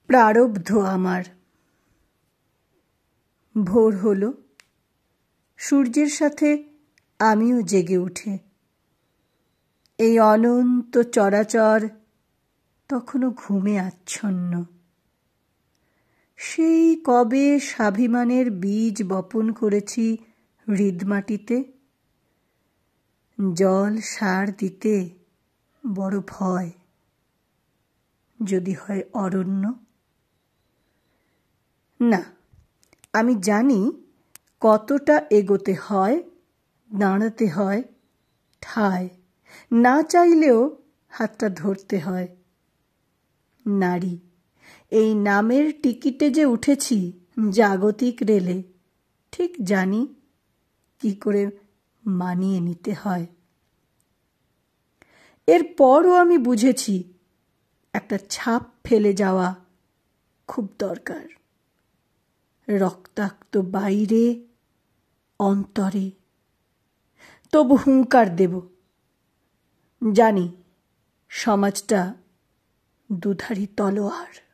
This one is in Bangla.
প্রারব্ধ আমার। ভোর হলো, সূর্যের সাথে আমিও জেগে উঠে। এই অনন্ত চরাচর তখনো ঘুমে আচ্ছন্ন। সেই কবে স্বাভিমানের বীজ বপন করেছি হৃদমাটিতে। জল সার দিতে বড় ভয়, যদি হয় অরণ্য। না, আমি জানি কতটা এগোতে হয়, দাঁড়াতে হয় ঠায়, না চাইলেও হাতটা ধরতে হয়। নারী, এই নামের টিকিটে যে উঠেছি জাগতিক রেলে, ঠিক জানি কি করে মানিয়ে নিতে হয়। এরপরও আমি বুঝেছি একটা ছাপ ফেলে যাওয়া খুব দরকার। রক্তাক্ত বাইরে, অন্তরে। তবু হুঙ্কার দেব, জানি সমাজটা দুধারি তলোয়ার।